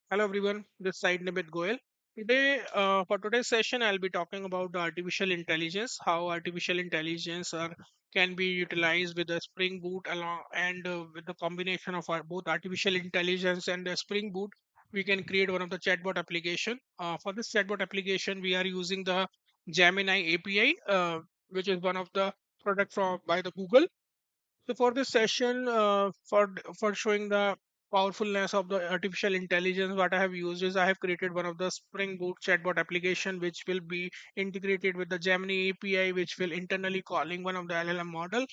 Hello everyone, this side Nimit Goel. For today's session, I'll be talking about the artificial intelligence, how artificial intelligence can be utilized with the Spring Boot along and with the combination of both artificial intelligence and the Spring Boot, we can create one of the chatbot application. For this chatbot application, we are using the Gemini API, which is one of the product from by the Google. So for this session, for showing the powerfulness of the artificial intelligence, what I have used is I have created one of the Spring Boot chatbot application, which will be integrated with the Gemini API, which will internally calling one of the LLM model.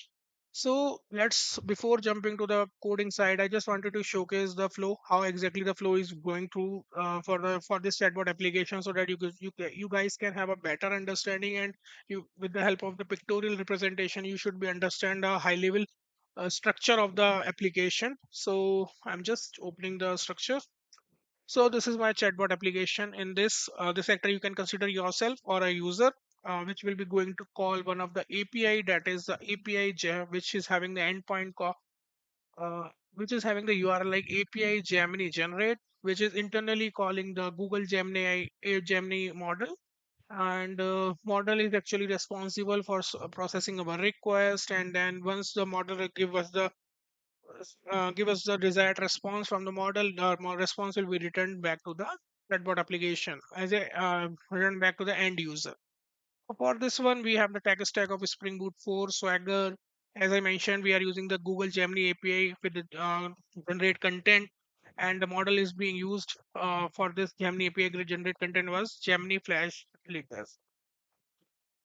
So let's before jumping to the coding side, I just wanted to showcase the flow, how exactly the flow is going through for this chatbot application, so that you guys can have a better understanding and you with the help of the pictorial representation, you should be understand a high level structure of the application. So I'm just opening the structure. So this is my chatbot application. In this sector, you can consider yourself or a user, which will be going to call one of the API, that is the API which is having the which is having the URL like API Gemini generate, which is internally calling the Google Gemini Gemini model. And model is actually responsible for processing our request, and then once the model give us the desired response from the model, the response will be returned back to the chatbot application as a returned back to the end user. So for this one, we have the tech stack of Spring Boot 4, Swagger. As I mentioned, we are using the Google Gemini API with the generate content, and the model is being used for this Gemini API generate content was Gemini Flash Latest.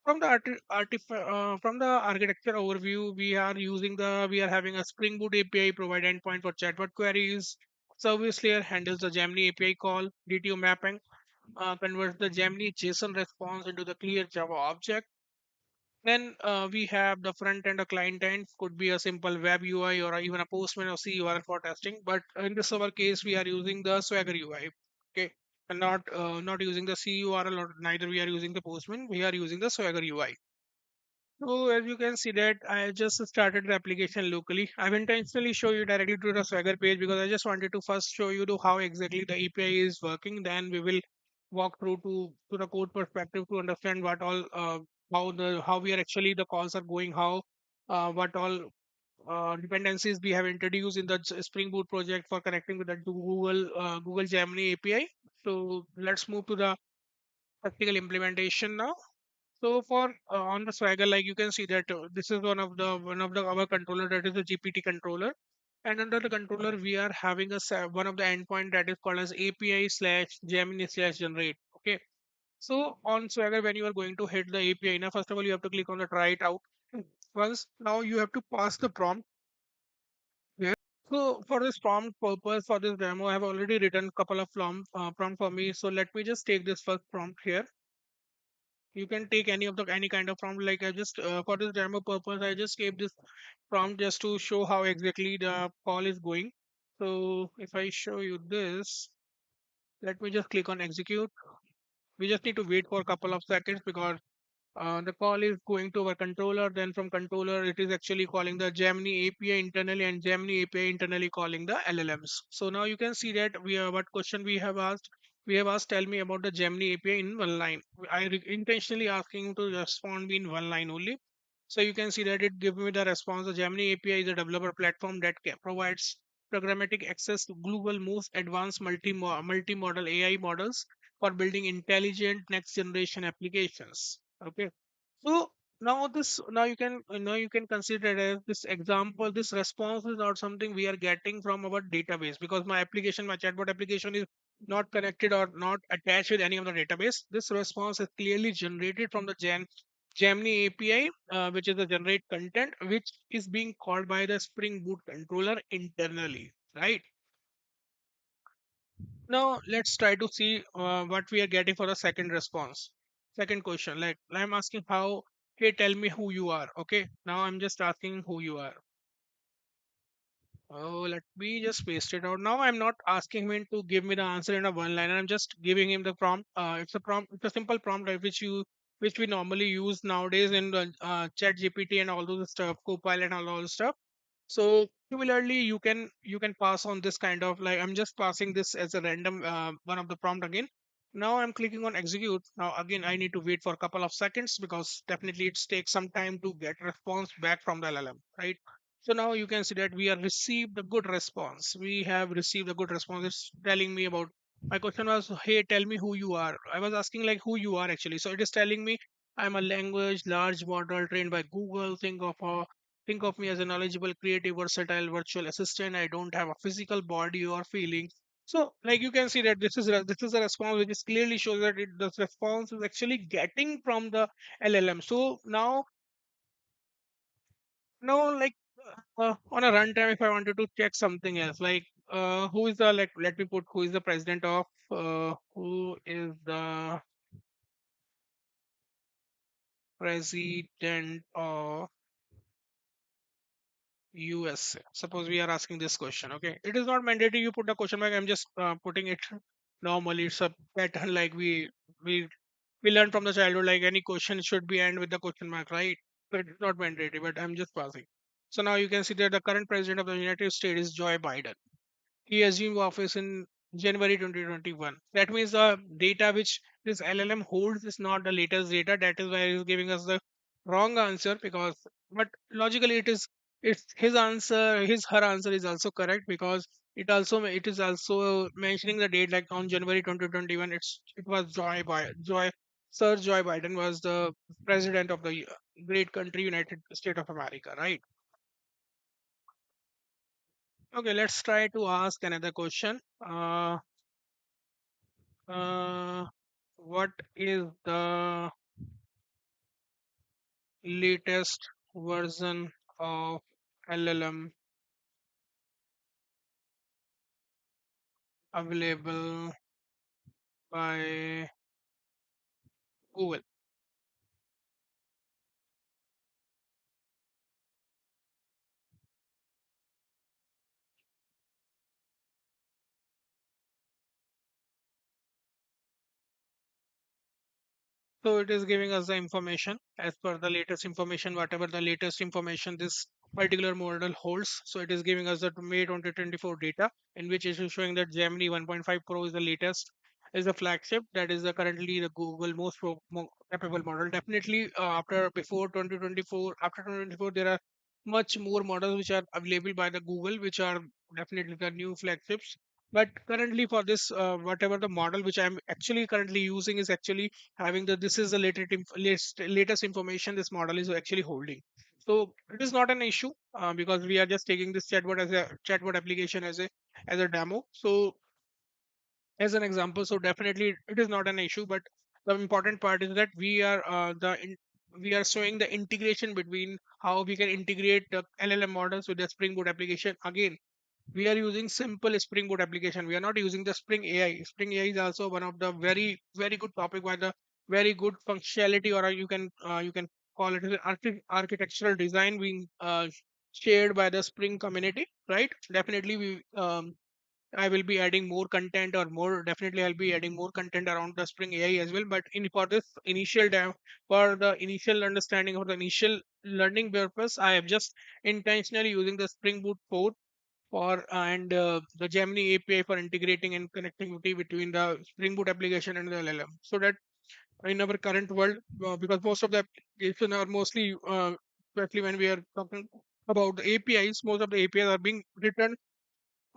From the architecture overview, we are having a Spring Boot API provide endpoint for chatbot queries. Service layer handles the Gemini API call, DTO mapping, converts the Gemini JSON response into the clear Java object. Then we have the front end or client end, could be a simple web UI or even a Postman or CURL for testing. But in this our case, we are using the Swagger UI. Okay, and not using the CURL, or neither we are using the Postman. We are using the Swagger UI. So as you can see that I just started the application locally. I've intentionally show you directly to the Swagger page because I just wanted to first show you to how exactly the API is working. Then we will walk through to the code perspective to understand what all how we are actually the calls are going, how what all dependencies we have introduced in the Spring Boot project for connecting with the Google Gemini API. So let's move to the practical implementation now. So for on the Swagger, like you can see that this is one of the our controller, that is the GPT controller, and under the controller we are having one of the endpoint that is called as API slash Gemini slash generate. Okay, so on Swagger, when you are going to hit the API, now first of all you have to click on the try it out. Once now you have to pass the prompt here. So for this prompt purpose for this demo, I have already written a couple of prompt for me. So let me just take this first prompt here. You can take any kind of prompt, like I just for this demo purpose I just gave this prompt just to show how exactly the call is going. So if I show you this, let me just click on execute. We just need to wait for a couple of seconds because the call is going to our controller. Then from controller, it is actually calling the Gemini API internally, and Gemini API internally calling the LLMs. So now you can see that we are what question we have asked. We have asked, tell me about the Gemini API in one line. Intentionally asking him to respond me in one line only. So you can see that it gives me the response. The Gemini API is a developer platform that provides programmatic access to global most advanced multi-model AI models for building intelligent next generation applications. Okay, so now you can consider it as this example. This response is not something we are getting from our database, because my chatbot application is not connected or not attached with any of the database. This response is clearly generated from the Gemini API, which is the generate content, which is being called by the Spring Boot controller internally, right? Now let's try to see what we are getting for the second response. Second question, like I'm asking how, hey, tell me who you are. Okay, now I'm just asking who you are. Oh, let me just paste it out. Now I'm not asking him to give me the answer in a one liner. I'm just giving him the prompt. It's a prompt. It's a simple prompt, right, which we normally use nowadays in the Chat GPT and all those stuff, Copilot and all those stuff. So Similarly, you can pass on this kind of, like, I'm just passing this as a random one of the prompt again. Now I'm clicking on execute. Now again I need to wait for a couple of seconds because definitely it takes some time to get response back from the LLM, right? So now you can see that we have received a good response. We have received a good response. It's telling me about, my question was, hey, tell me who you are. I was asking like who you are actually. So it is telling me I'm a language large model trained by Google. Think of me as a knowledgeable, creative, versatile virtual assistant. I don't have a physical body or feelings. So, like, you can see that this is a response which is clearly shows that this response is actually getting from the LLM. So now, like, on a runtime, if I wanted to check something else, like, who is the, like, let me put, who is the president of who is the president of USA. Suppose we are asking this question. Okay, it is not mandatory you put the question mark. I'm just putting it normally. It's a pattern, like we we learn from the childhood. Like any question should be end with the question mark, right? So it's not mandatory, but I'm just passing. So now you can see that the current president of the United States is Joe Biden. He assumed office in January 2021. That means the data which this LLM holds is not the latest data. That is why it is giving us the wrong answer, because, but logically it's his answer, his her answer is also correct, because it is also mentioning the date, like on January 2021. It was Sir Joy Biden was the president of the great country United States of America, right? Okay, let's try to ask another question. Uh, what is the latest version of LLM available by Google? So it is giving us the information as per the latest information, whatever the latest information this particular model holds. So it is giving us the May 2024 data, in which it is showing that Gemini 1.5 Pro is the latest, is the flagship. That is the currently the Google capable model. Definitely, before 2024, after 2024, there are much more models which are available by the Google, which are definitely the new flagships. But currently, for this, whatever the model which I'm actually currently using is actually having the, this is the latest information this model is actually holding. So it is not an issue, because we are just taking this chatbot application as a demo. So as an example, so definitely it is not an issue, but the important part is that we are showing the integration between how we can integrate the LLM models with the Spring Boot application. Again, we are using simple Spring Boot application. We are not using the Spring AI. Spring AI is also one of the very good topic by the very good functionality, or you can call it as an architectural design being shared by the Spring community, right? Definitely, I will be adding more content, or more definitely I'll be adding more content around the Spring AI as well. But in for this for the initial understanding or the initial learning purpose, I am just intentionally using the Spring Boot 4 for and the Gemini API for integrating and connectivity between the Spring Boot application and the LLM. So that in our current world, because most of the applications are mostly, especially when we are talking about the APIs, most of the APIs are being written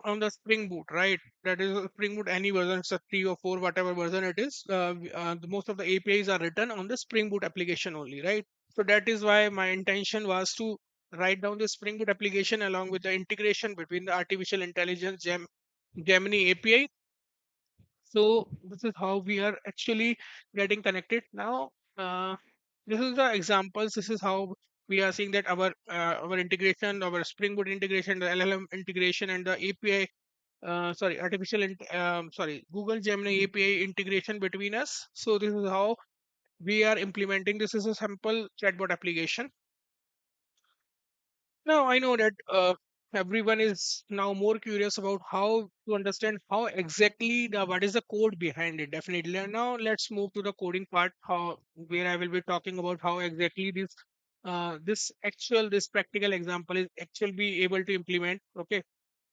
on the Spring Boot, right? That is a Spring Boot, any version, it's a 3 or 4, whatever version it is. Most of the APIs are written on the Spring Boot application only, right? So that is why my intention was to write down the Spring Boot application along with the integration between the artificial intelligence Gemini API. So this is how we are actually getting connected now. This is the examples. This is how we are seeing that our integration, our Spring Boot integration, the LLM integration, and the API, Google Gemini API integration between us. So this is how we are implementing. This is a simple chatbot application. Now I know that everyone is now more curious about how to understand how exactly the what is the code behind it. Definitely. And now let's move to the coding part. How where I will be talking about how exactly this this practical example is actually be able to implement. Okay,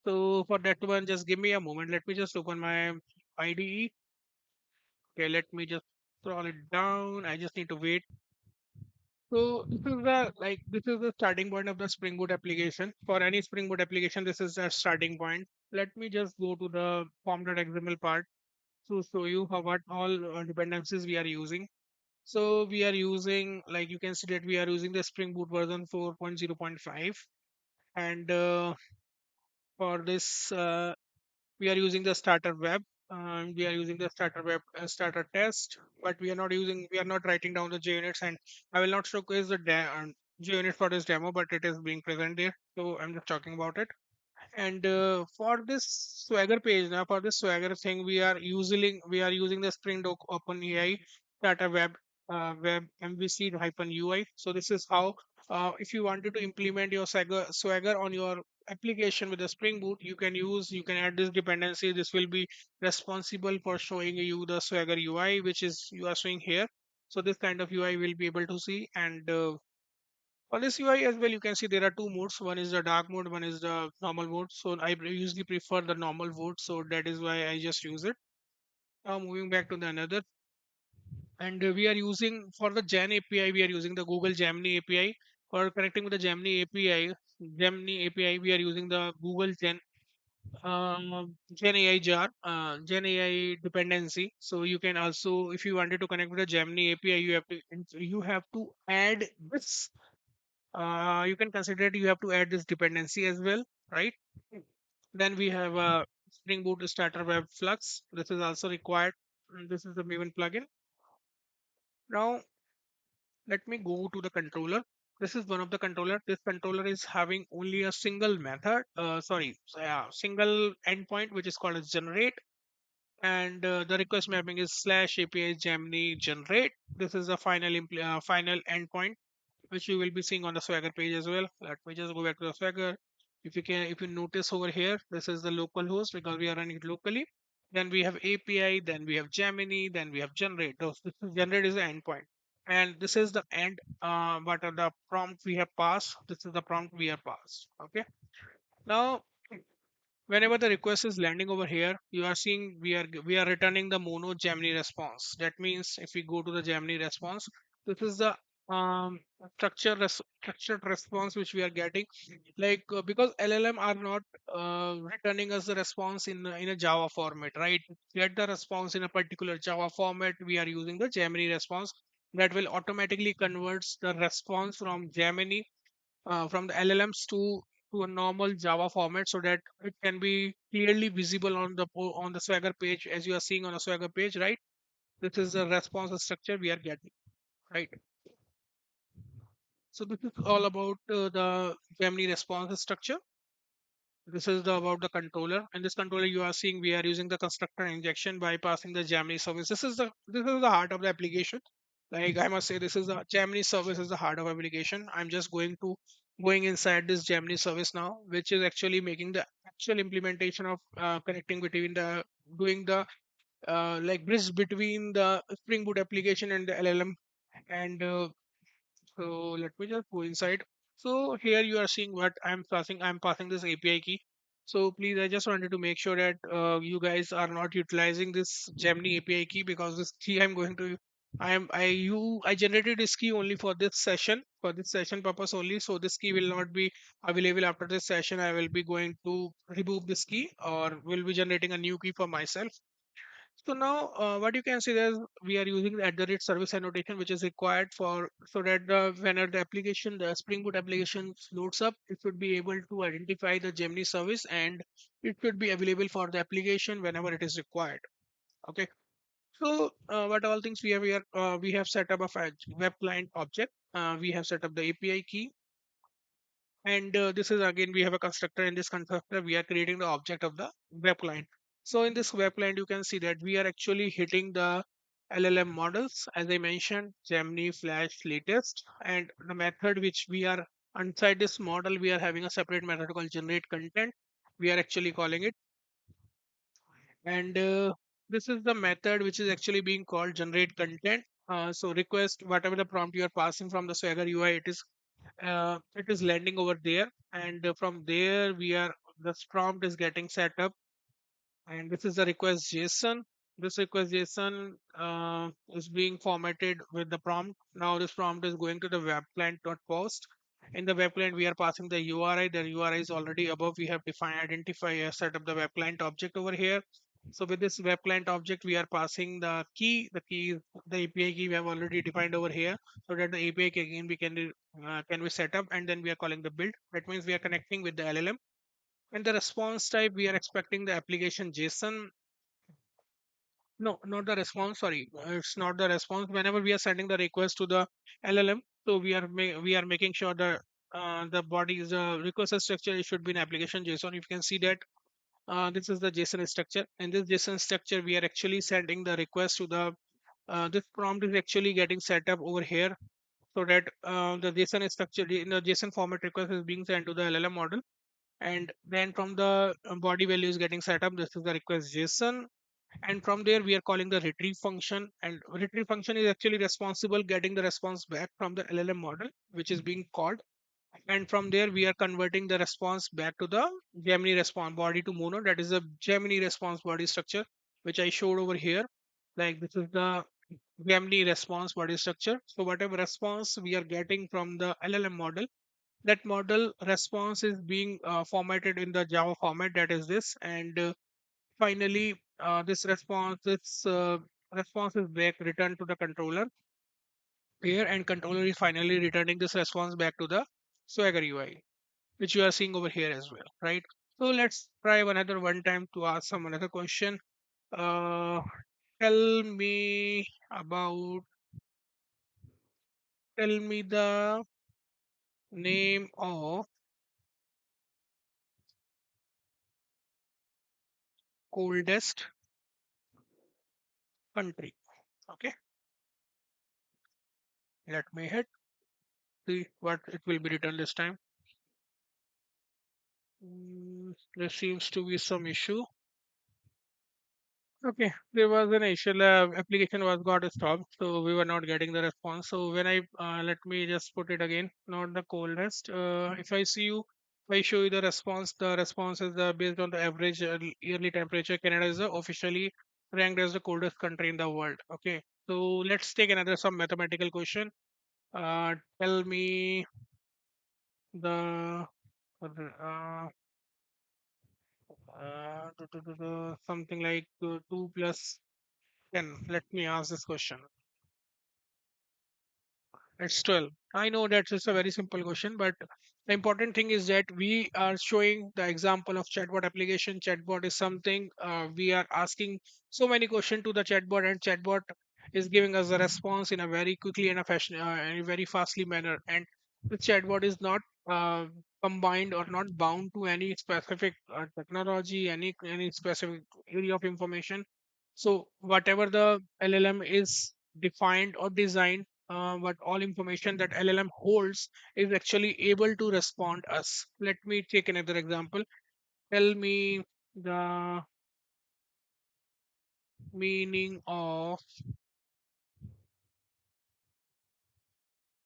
so for that one, just give me a moment. Let me just open my IDE. Okay, let me just scroll it down. I just need to wait. So this is the starting point of the Spring Boot application. For any Spring Boot application, this is the starting point. Let me just go to the form.xml part to show you how what all dependencies we are using. So we are using, like you can see that we are using the Spring Boot version 4.0.5, and for this we are using the starter web. We are using the starter web starter test, but we are not writing down the JUnits, and I will not showcase the JUnit for this demo, but it is being present there. So I'm just talking about it. And for this Swagger page, now for this Swagger thing, we are using the Spring Doc OpenAI Data Web MVC hyphen UI. So this is how, if you wanted to implement your Swagger on your application with the Spring Boot, you can add this dependency. This will be responsible for showing you the Swagger UI, which is you are showing here. So this kind of UI will be able to see. And on this UI as well, you can see there are two modes. One is the dark mode, one is the normal mode. So usually prefer the normal mode, so that is why I just use it. Now moving back to the another, and we are using for the Gen API, we are using the Google Gemini API. For connecting with the Gemini API, we are using the Google Gen AI Gen AI dependency. So you can also, if you wanted to connect with the Gemini API, you have to add this. You can consider it, you have to add this dependency as well, right? Then we have a Spring Boot starter web flux. This is also required. This is the Maven plugin. Now let me go to the controller. This is one of the controller. This controller is having only a single method. Single endpoint, which is called as generate. And the request mapping is slash API Gemini generate. This is the final endpoint, which you will be seeing on the Swagger page as well. Let me just go back to the Swagger. If you notice over here, this is the local host because we are running it locally. Then we have API, then we have Gemini, then we have generate. Generate is the endpoint, and this is the end. What are the prompt we have passed? This is the prompt we have passed. Okay. Now whenever the request is landing over here, you are seeing we are returning the mono Gemini response. That means if we go to the Gemini response, this is the structured response which we are getting. Like because LLM are not returning us the response in a Java format, right? To get the response in a particular Java format, we are using the Gemini response that will automatically converts the response from Gemini, from the LLMs to a normal Java format, so that it can be clearly visible on the Swagger page, as you are seeing on the Swagger page, right? This is the response structure we are getting, right? So this is all about the Gemini response structure. This is about the controller. In this controller, you are seeing we are using the constructor injection by passing the Gemini service. This is the heart of the application. Like I must say, this is the Gemini service is the heart of application. I'm just going inside this Gemini service now, which is actually making the actual implementation of connecting between the doing the like bridge between the Spring Boot application and the LLM. And so let me just go inside. So here you are seeing what I'm passing. I'm passing this API key. So please, I just wanted to make sure that you guys are not utilizing this Gemini API key, because this key I'm going to I generated this key only for this session purpose only. So this key will not be available after this session. I will be going to remove this key, or will be generating a new key for myself. So now, what you can see is we are using the at the rate service annotation, which is required for so that whenever the Spring Boot application loads up, it should be able to identify the Gemini service, and it should be available for the application whenever it is required. Okay. So what all things we have set up a web client object. We have set up the API key, and this is again, we have a constructor. In this constructor, we are creating the object of the web client. So in this web client, you can see that we are actually hitting the LLM models, as I mentioned, Gemini, Flash, latest, and the method which we are inside this model, we are having a separate method called generate content. We are actually calling it, and this is the method which is actually being called generate content. So request whatever the prompt you are passing from the Swagger UI, it is it is landing over there, and from there we are the prompt is getting set up, and this is the request JSON. This request JSON is being formatted with the prompt. Now this prompt is going to the web client.post. In the web client, we are passing the URI. The URI is already above. We have defined, identify, set up the web client object over here. So with this web client object, we are passing the key. The key is the API key we have already defined over here. So that the API key again we can be set up, and then we are calling the build. That means we are connecting with the LLM, and the response type, we are expecting the application JSON. No, not the response. Sorry, it's not the response. Whenever we are sending the request to the LLM, so we are making sure the body is the request structure. It should be an application JSON. You can see that this is the JSON structure. In this JSON structure, we are actually sending the request to the this prompt is actually getting set up over here, so that the JSON structure in the JSON format request is being sent to the LLM model, and then from the body value is getting set up. This is the request JSON, and from there we are calling the retrieve function, and retrieve function is actually responsible getting the response back from the LLM model which is being called, and from there we are converting the response back to the Gemini response body to mono. That is the Gemini response body structure which I showed over here. Like this is the Gemini response body structure. So whatever response we are getting from the LLM model, that model response is being formatted in the Java format, that is this, and finally this response is back returned to the controller here, and controller is finally returning this response back to the Swagger UI, which you are seeing over here as well, right? So let's try another one time to ask some another question. Uh, tell me about tell me the name of coldest country. Okay, let me hit see what it will be written this time. There seems to be some issue. Okay, there was an issue. Application was got stopped, so we were not getting the response. So when I let me just put it again, not the coldest. If I see you, if I show you the response, is based on the average yearly temperature. Canada is officially ranked as the coldest country in the world. Okay, so let's take another some mathematical question. Tell me the uh, something like 2 plus 10. Let me ask this question. It's 12. I know that it's a very simple question, but the important thing is that we are showing the example of chatbot application. Chatbot is something we are asking so many questions to the chatbot, and chatbot is giving us a response in a very quickly and a fashion, in a very fastly manner. And the chatbot is not uh, combined or not bound to any specific technology, any specific area of information. So whatever the LLM is defined or designed, but all information that LLM holds is actually able to respond us. Let me take another example. Tell me the meaning of.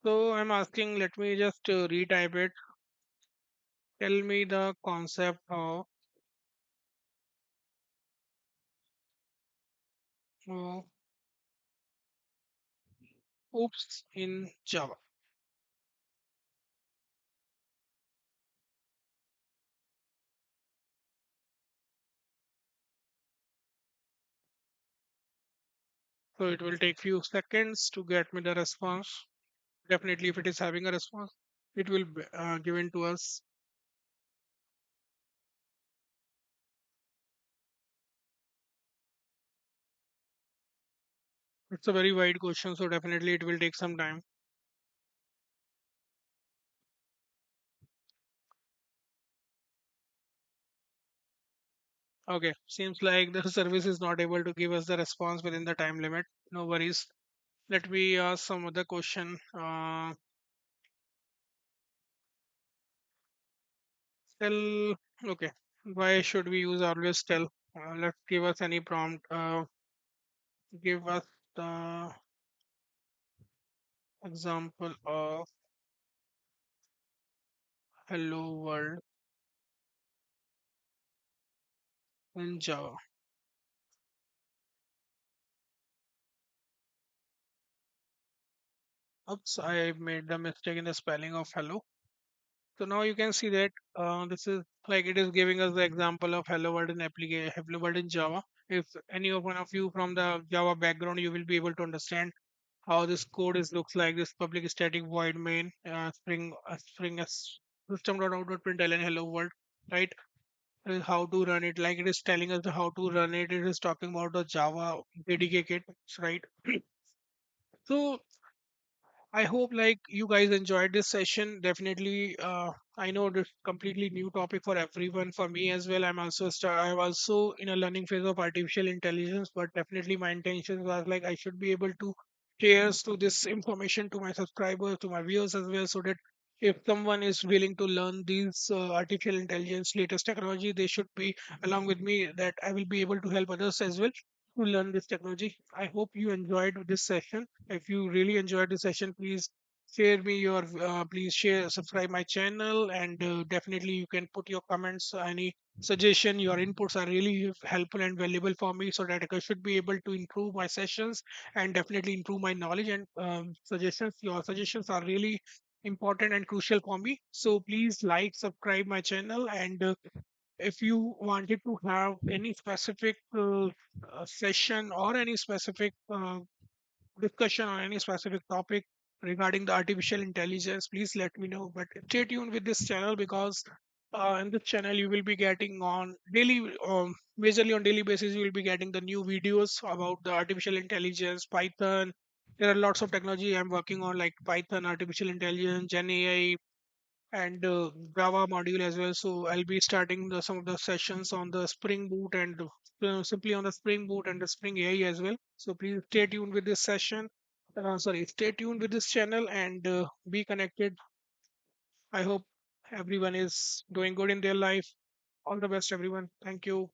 So I'm asking. Let me just retype it. Tell me the concept of uh, oops in Java. So it will take few seconds to get me the response. Definitely, if it is having a response, it will be given to us. It's a very wide question, so definitely it will take some time. Okay, seems like the service is not able to give us the response within the time limit. No worries. Let me ask some other question. Tell, okay, why should we use always tell? Let's give us any prompt. Give us the example of Hello world in Java. Oops, I made the mistake in the spelling of hello. So now you can see that this is like it is giving us the example of hello world in application, hello world in Java. If any of one of you from the Java background, you will be able to understand how this code is looks like. This public static void main string as system.out.println hello world, right? How to run it, like it is telling us the how to run it. It is talking about the Java JDK kit, right? So I hope like you guys enjoyed this session. Definitely, I know this completely new topic for everyone. For me as well, I'm also in a learning phase of artificial intelligence. But definitely, my intention was like I should be able to share to this information to my subscribers, to my viewers as well, so that if someone is willing to learn these artificial intelligence latest technology, they should be along with me. That I will be able to help others as well to learn this technology. I hope you enjoyed this session. If you really enjoyed this session, please share me your please share subscribe my channel, and definitely you can put your comments, any suggestion. Your inputs are really helpful and valuable for me, so that I should be able to improve my sessions and definitely improve my knowledge and suggestions. Your suggestions are really important and crucial for me, so please like subscribe my channel. And if you wanted to have any specific session or any specific discussion on any specific topic regarding the artificial intelligence, please let me know. But stay tuned with this channel, because in this channel you will be getting on daily, majorly on daily basis, you will be getting the new videos about the artificial intelligence, Python. There are lots of technology I'm working on, like Python, artificial intelligence, Gen AI, and Java module as well. So I'll be starting some of the sessions on the Spring Boot and simply on the Spring Boot and the Spring AI as well. So please stay tuned with this session. Stay tuned with this channel, and be connected. I hope everyone is doing good in their life. All the best, everyone. Thank you.